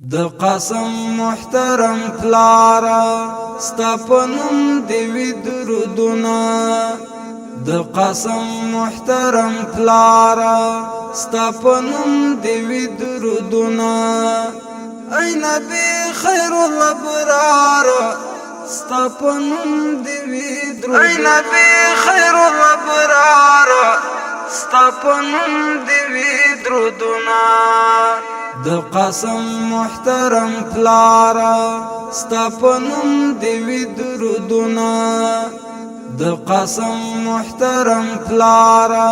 د قاسم محترم پلارا ستپنم دیوی درودنا د قاسم محترم پلارا ستپنم دیوی درودنا ای نبی خیر الابرار ستپنم دیوی درودنا ای نبی خیر الابرار ستپنم دیوی درودنا د قاسم محترم پلارا ستپنم دیوی درودنا د قاسم محترم پلارا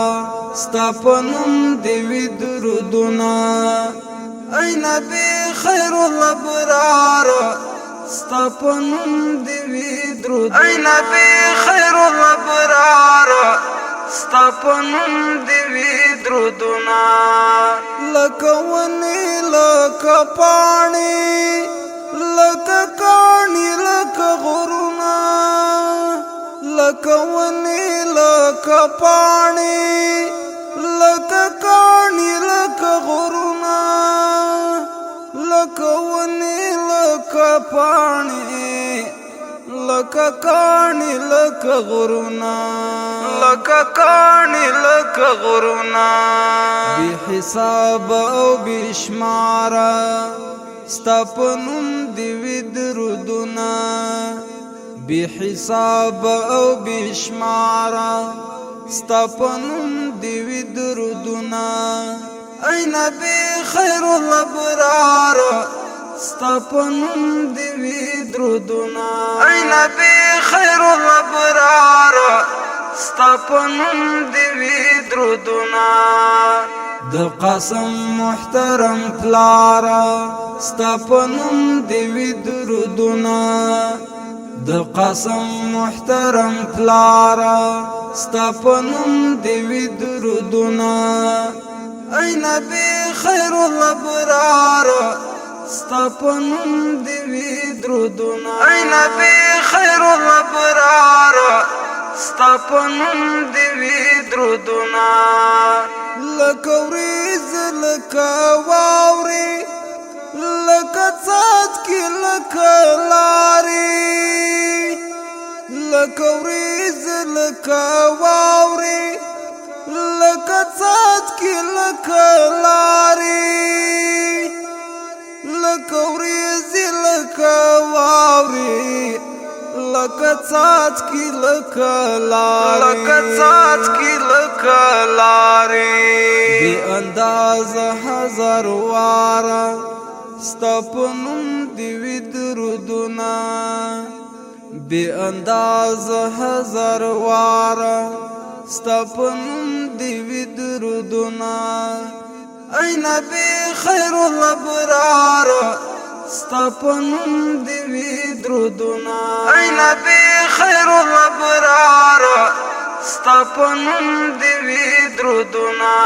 ستپنم دیوی درودنا ای نبی خیر الابرار ستپنم دیوی درودنا ای نبی خیر الابرار ستپنم دیوی درودنا لکونی لک پانی لک کانی لک غرونا لکونی لک پانی لک کانی لک غرونا لکونی لک پانی لک کانی لک غرونا لک کانی لک غرونا بی حساب او بشمار ستپنم دیوی درودنا بی حساب او بشمار ستپنم دیوی درودنا ای نبی خیر الابرار ستپنم دیوی درودنا ای نبی خیر الابرار ستپنم دیوی درودنا د قاسم محترم پلارا ستپنم دیوی درودنا د قاسم محترم پلارا ستپنم دیوی درودنا ای نبی خیر الابرار ستپنم دیوی درودنا ای نبی خیر الابرار ستپنم دیوی درودنا لکه وریځ لکه واورې لکه څاڅکي لکه لارې لکه وریځ لکه واورې لکه څاڅکي لکه لارې لکه وریځ لکه واورې لکه څاڅکي لکه لارې لکه څاڅکي لکه لارې بی انداز هزار واره ستپنم دیوی درودنا بی انداز هزار واره ستپنم دیوی درودنا ای نبی خیر الابرار ستپنم دیوی درودنا ای نبی خیر الابرار ستپنم دیوی درودنا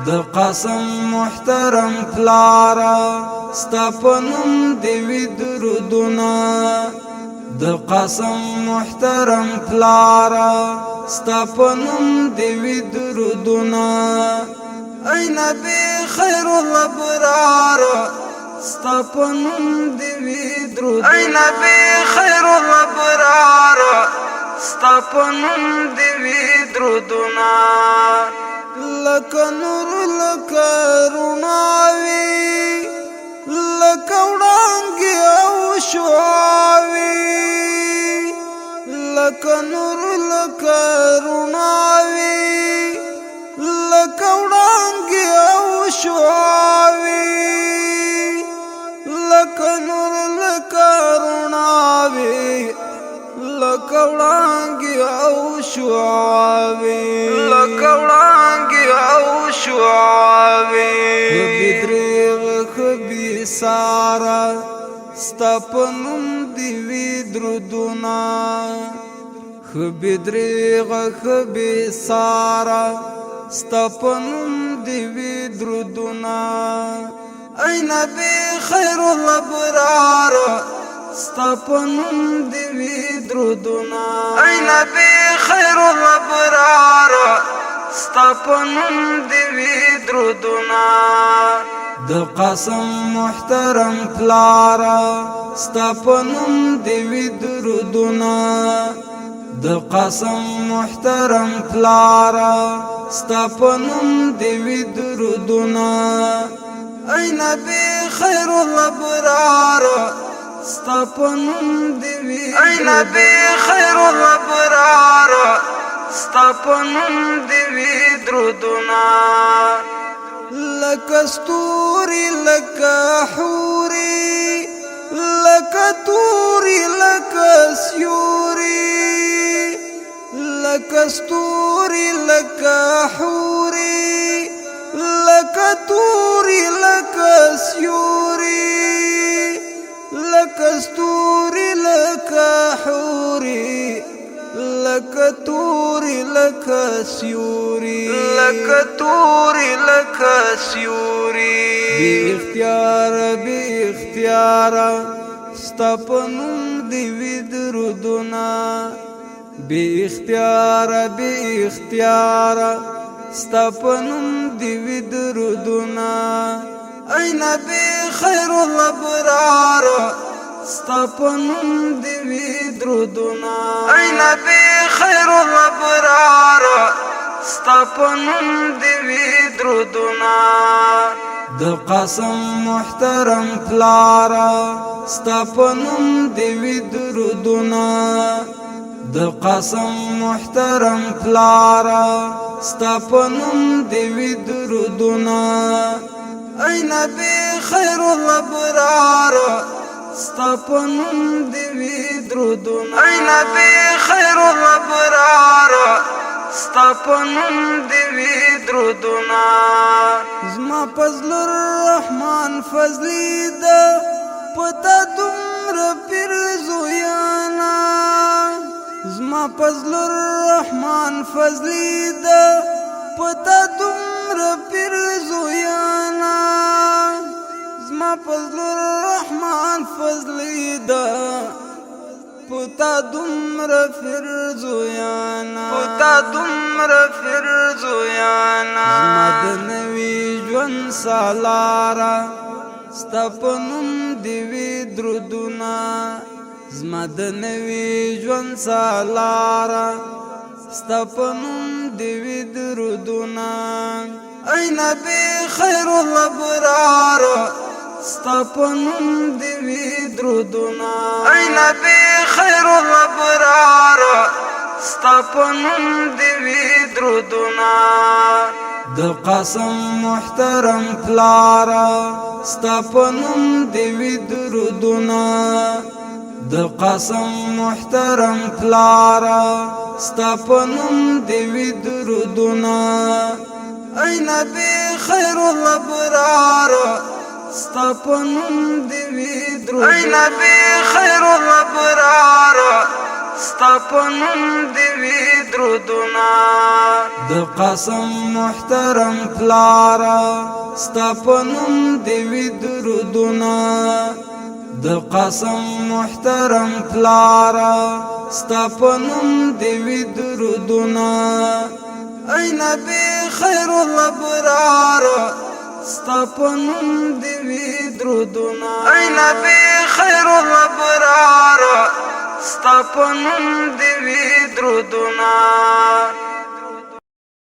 د قاسم محترم پلارا ستپنم دیوی درودنا د قاسم محترم پلارا ستپنم دیوی درودنا ای نبی خیر الابرار ستپنم دیوی درودنا ای نبی خیر الابرار ستپنم دیوی درودنا لکه نور لکه رڼاوي لکه وړانګې او شواوي لکه نور لکه رڼاوي لکه وړانګې او شواوي لکه نور لکه رڼاوي لکه وړانګې او شواوي لکه وړانګې او شواوي بدرېغ خبي سارا ستپنم دیوی درودنا بدرېغ خبي سارا ستپنم دیوی درودنا ای نبی خیر الابرار ستپنم دیوی درودنا ای نبی خیر الابرار ستپنم دیوی درودنا د قسم محترم پلارا ستا په نوم دې وي درودونه د قسم محترم پلارا ستا په نوم دې وي درودونه ای نبی خیر الابرار ستا په نوم دې وي ای نبی خیر الابرار ستا په نوم دې وي درودونه لکه ستوري لکه حوري لکه توري لکه سیوري لکه ستوري لکه حوري لکه توري لکه سیوري لکه ستوري لکه حوري لکه توري لکه سیوري لکه توري لکه سیوري بی اختیار ستا په نوم دې وي درودونه بی اختیار ستا په نوم دې وي درودونه ای نبی خیر الابرار ستا په نوم دې وي درودونه ای نبی خیر الابرار ستا په نوم دې وي درودونه د قسم محترم پلارا ستا په نوم دې وي درودونه د قسم محترم پلارا ستا په نوم دې وي درودونه ای نبی خیر الابرار ستا په نوم دې وي درودونه ای نبی خیر الابرار ستا په نوم دې وي درودونه زما فضل الرحمن فضلی ده پتا دومره پیرزویانا زما فضل الرحمن فضلی ده پتا دومره پیرزویانا زما فضل الرحمن فضلی ده پتا دومره فرزویانا زما د نوي ژوند سالارا ستا په نوم دې وي درودونه زما د نوي ژوند سالارا ستا په نوم دې وي درودونه ای نبی خیر الابرار ستا په نوم دې وي درودونه ای نبی خیر الابرار ستا په نوم دې وي درودونه د قسم محترم پلارا ستا په نوم دې وي درودونه د قسم محترم پلارا ستا په نوم دې وي درودونه ای نبی خیر الابرار ستا په نوم دې وي درودونه ای نبی خیر الابرار ستا په نوم دې وي درودونه د قسم محترم پلارا ستا په نوم دې وي درودونه د قسم محترم پلارا ستا په نوم دې وي درودونه ای نبی خیر الابرار ستا په نوم دې وي درودونه ای نبی خیر الابرار ستا په نوم دې وي درودونه